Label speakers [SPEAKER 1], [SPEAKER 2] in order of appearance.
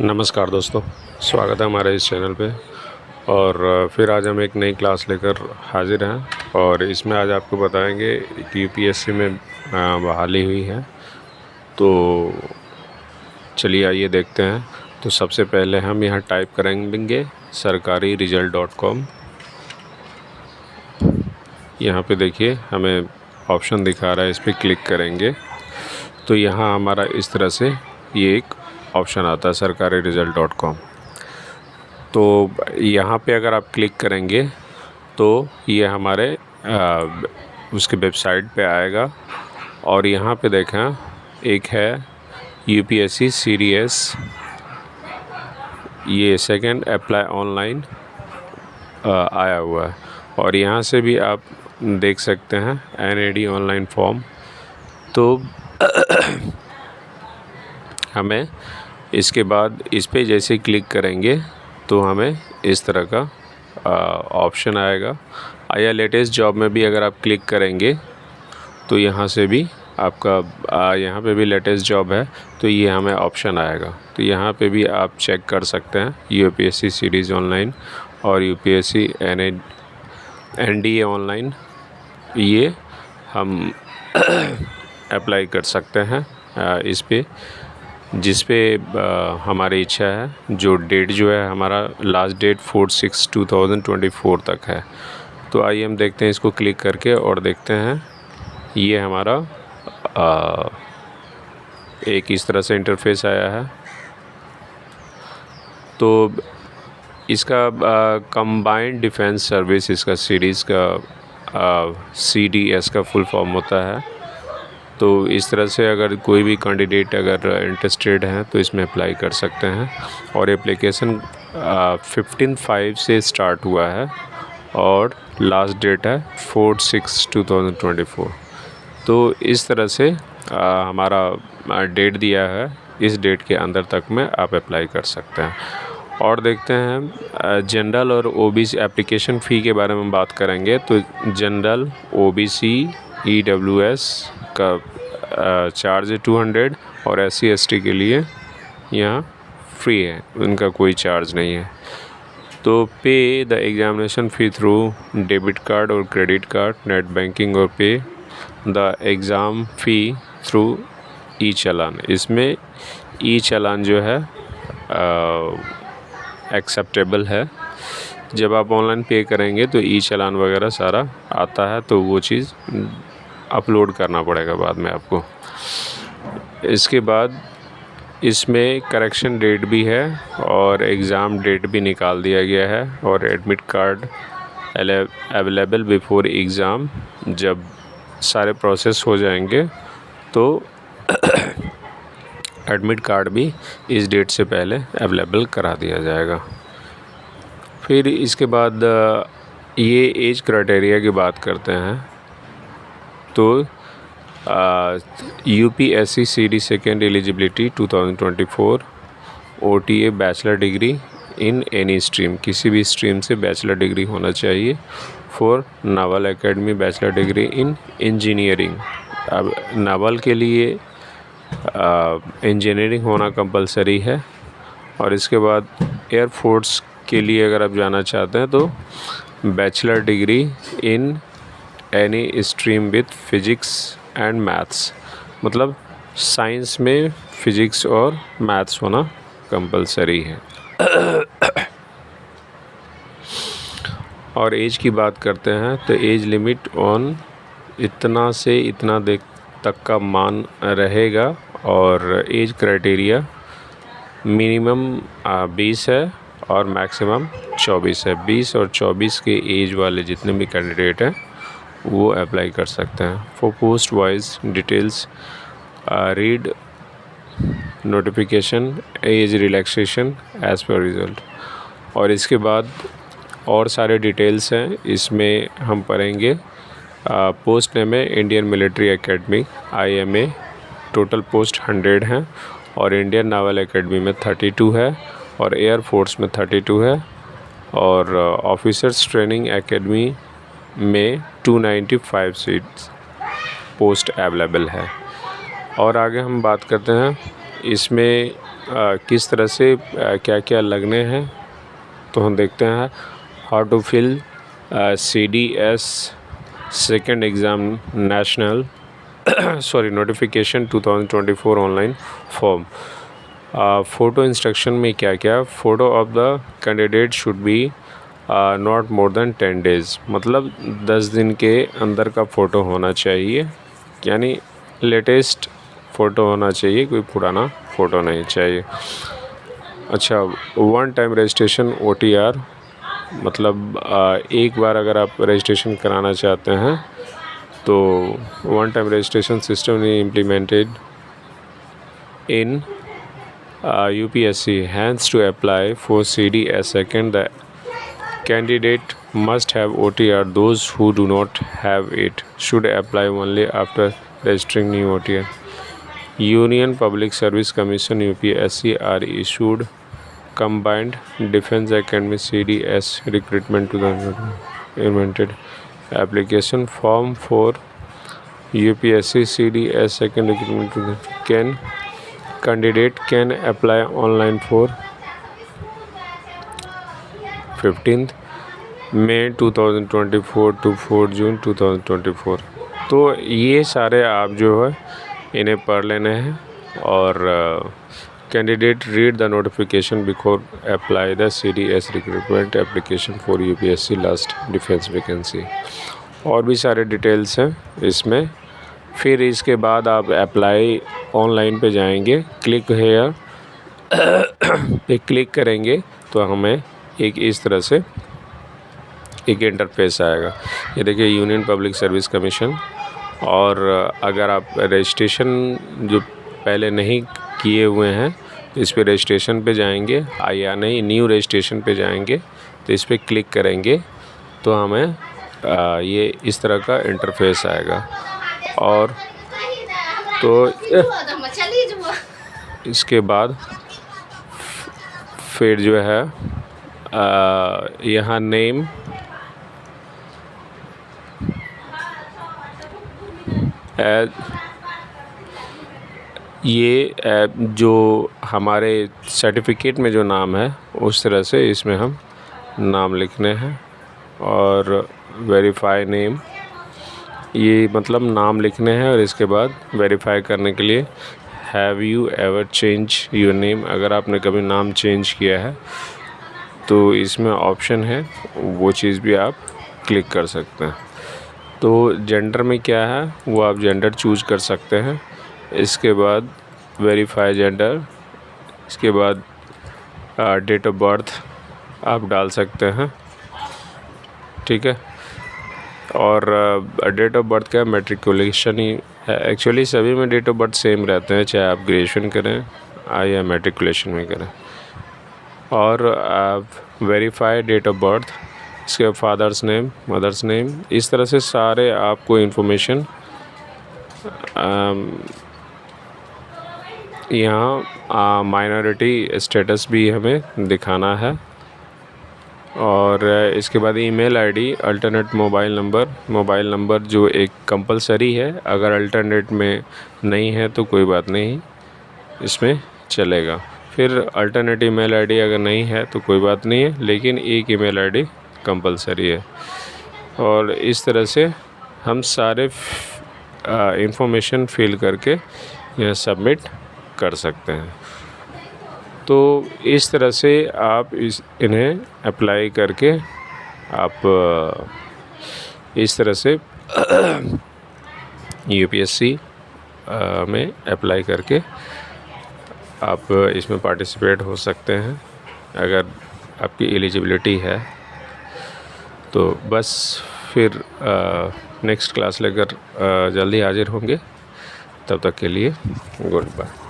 [SPEAKER 1] नमस्कार दोस्तों, स्वागत है हमारे इस चैनल पे। और फिर आज हम एक नई क्लास लेकर हाज़िर हैं और इसमें आज आपको बताएंगे कि यूपीएससी में बहाली हुई है। तो चलिए आइए देखते हैं। तो सबसे पहले हम यहाँ टाइप करेंगे sarkariresult.com। यहाँ पे देखिए हमें ऑप्शन दिखा रहा है, इस पर क्लिक करेंगे तो यहाँ हमारा इस तरह से ये एक ऑप्शन आता है sarkariresult.com। तो यहाँ पे अगर आप क्लिक करेंगे तो ये हमारे उसके वेबसाइट पे आएगा और यहाँ पे देखें एक है यूपीएससी सीडीएस, ये सेकंड अप्लाई ऑनलाइन आया हुआ है और यहाँ से भी आप देख सकते हैं एनएडी ऑनलाइन फॉर्म। तो हमें इसके बाद इस पे जैसे क्लिक करेंगे तो हमें इस तरह का ऑप्शन आएगा। या लेटेस्ट जॉब में भी अगर आप क्लिक करेंगे तो यहाँ से भी आपका यहाँ पे भी लेटेस्ट जॉब है तो ये हमें ऑप्शन आएगा। तो यहाँ पे भी आप चेक कर सकते हैं यूपीएससी सीरीज़ ऑनलाइन और यूपीएससी एनडीए ऑनलाइन, ये हम अप्लाई कर सकते हैं इस पे, जिस पे हमारी इच्छा है। जो डेट जो है हमारा लास्ट डेट 4/6/2024 तक है। तो आइए हम देखते हैं इसको क्लिक करके और देखते हैं ये हमारा एक इस तरह से इंटरफेस आया है। तो इसका कंबाइंड डिफेंस सर्विस, इसका सीरीज़ का सीडीएस का फुल फॉर्म होता है। तो इस तरह से अगर कोई भी कैंडिडेट अगर इंटरेस्टेड हैं तो इसमें अप्लाई कर सकते हैं। और एप्लीकेशन 15/5 से स्टार्ट हुआ है और लास्ट डेट है 4/6/2024। तो इस तरह से हमारा डेट दिया है, इस डेट के अंदर तक में आप अप्लाई कर सकते हैं। और देखते हैं जनरल और ओबीसी एप्लीकेशन फ़ी के बारे में बात करेंगे। तो जनरल, ओबीसी, ईडब्ल्यूएस का चार्ज है 200 और एससी एसटी के लिए यहाँ फ्री है, उनका कोई चार्ज नहीं है। तो पे the examination fee through debit card और क्रेडिट कार्ड, नेट बैंकिंग, और पे द एग्ज़ाम फ़ी थ्रू ई चालान। इसमें ई चालान जो है एक्सेप्टेबल है। जब आप ऑनलाइन पे करेंगे तो ई चालान वगैरह सारा आता है, तो वो चीज़ अपलोड करना पड़ेगा बाद में आपको। इसके बाद इसमें करेक्शन डेट भी है और एग्ज़ाम डेट भी निकाल दिया गया है और admit card available before exam. जब सारे प्रोसेस हो जाएंगे तो एडमिट कार्ड भी इस डेट से पहले अवेलेबल करा दिया जाएगा। फिर इसके बाद ये एज क्राइटेरिया की बात करते हैं। तो UPSC CD second eligibility 2024 OTA bachelor degree in any stream, किसी भी स्ट्रीम से बैचलर डिग्री होना चाहिए। For novel academy bachelor degree in engineering, अब नावल के लिए इंजीनियरिंग होना कंपलसरी है। और इसके बाद एयरफोर्स के लिए अगर आप जाना चाहते हैं तो bachelor degree in any stream with physics and maths, मतलब साइंस में फिज़िक्स और मैथ्स होना कंपलसरी है। और एज की बात करते हैं तो एज लिमिट ऑन इतना से इतना तक का मान रहेगा और एज क्राइटेरिया मिनिमम 20 है और मैक्सिमम 24 है। 20 और 24 के एज वाले जितने भी कैंडिडेट हैं वो अप्लाई कर सकते हैं। For post wise details read notification age relaxation as per result. और इसके बाद और सारे डिटेल्स हैं, इसमें हम पढ़ेंगे। पोस्ट नेम है Indian military academy IMA, total post 100 हैं और इंडियन नावल एकेडमी में 32 है और एयरफोर्स में 32 है और ऑफिसर्स ट्रेनिंग एकेडमी में 295 सीट्स पोस्ट अवेलेबल है। और आगे हम बात करते हैं इसमें किस तरह से क्या क्या लगने हैं तो हम देखते हैं। How to fill CDS second exam national notification 2024 online form. Photo instruction में क्या क्या, photo of the candidate should be not more than 10 days, मतलब 10 दिन के अंदर का फ़ोटो होना चाहिए, यानी लेटेस्ट फ़ोटो होना चाहिए, कोई पुराना फ़ोटो नहीं चाहिए। अच्छा, वन टाइम रजिस्ट्रेशन OTR, मतलब एक बार अगर आप रजिस्ट्रेशन कराना चाहते हैं तो one time registration system implemented in UPSC, hence to apply for CDS second the candidate must have OTR. Those who do not have it should apply only after registering new OTR. Union Public Service Commission UPSC are issued combined defense academy CDS recruitment to the invented application form for UPSC CDS second recruitment to the candidate can apply online for 15th May 2024 to 4 June 2024। तो ये सारे आप जो है इन्हें पढ़ लेने हैं और candidate read the notification before apply the CDS recruitment application for UPSC last defence vacancy. और भी सारे डिटेल्स हैं इसमें। फिर इसके बाद आप अप्लाई ऑनलाइन पे जाएंगे, क्लिक हेयर पे क्लिक करेंगे तो हमें एक इस तरह से एक इंटरफेस आएगा। ये देखिए यूनियन पब्लिक सर्विस कमीशन। और अगर आप रजिस्ट्रेशन जो पहले नहीं किए हुए हैं तो इस पे रजिस्ट्रेशन पे जाएंगे, या नहीं न्यू रजिस्ट्रेशन पे जाएंगे तो इस पर क्लिक करेंगे तो हमें ये इस तरह का इंटरफेस आएगा। और तो इसके बाद फिर जो है यहाँ नेम, ये जो हमारे सर्टिफिकेट में जो नाम है उस तरह से इसमें हम नाम लिखने हैं। और वेरीफाई नेम, ये मतलब नाम लिखने हैं और इसके बाद वेरीफाई करने के लिए have you ever change your name, अगर आपने कभी नाम चेंज किया है तो इसमें ऑप्शन है, वो चीज़ भी आप क्लिक कर सकते हैं। तो जेंडर में क्या है वो आप जेंडर चूज कर सकते हैं। इसके बाद वेरीफाई जेंडर, इसके बाद डेट ऑफ बर्थ आप डाल सकते हैं, ठीक है। और डेट ऑफ बर्थ का मैट्रिकुलेशन ही है, एक्चुअली सभी में डेट ऑफ बर्थ सेम रहते हैं, चाहे आप ग्रेजुएशन करें या मैट्रिकुलेशन में करें। और आप वेरीफाई डेट ऑफ बर्थ, इसके फादर्स नेम, मदर्स नेम, इस तरह से सारे आपको इन्फॉर्मेशन यहाँ माइनॉरिटी स्टेटस भी हमें दिखाना है। और इसके बाद email ID, alternate mobile number जो एक कंपलसरी है, अगर अल्टरनेट में नहीं है तो कोई बात नहीं, इसमें चलेगा। फिर अल्टरनेट ईमेल आईडी अगर नहीं है तो कोई बात नहीं है, लेकिन एक ईमेल आईडी कंपलसरी है। और इस तरह से हम सारे इंफॉर्मेशन फिल करके यह सबमिट कर सकते हैं। तो इस तरह से आप इन्हें अप्लाई करके आप इस तरह से UPSC में अप्लाई करके आप इसमें पार्टिसिपेट हो सकते हैं, अगर आपकी एलिजिबिलिटी है तो। बस फिर नेक्स्ट क्लास लेकर जल्दी हाजिर होंगे, तब तक के लिए गुड बाय।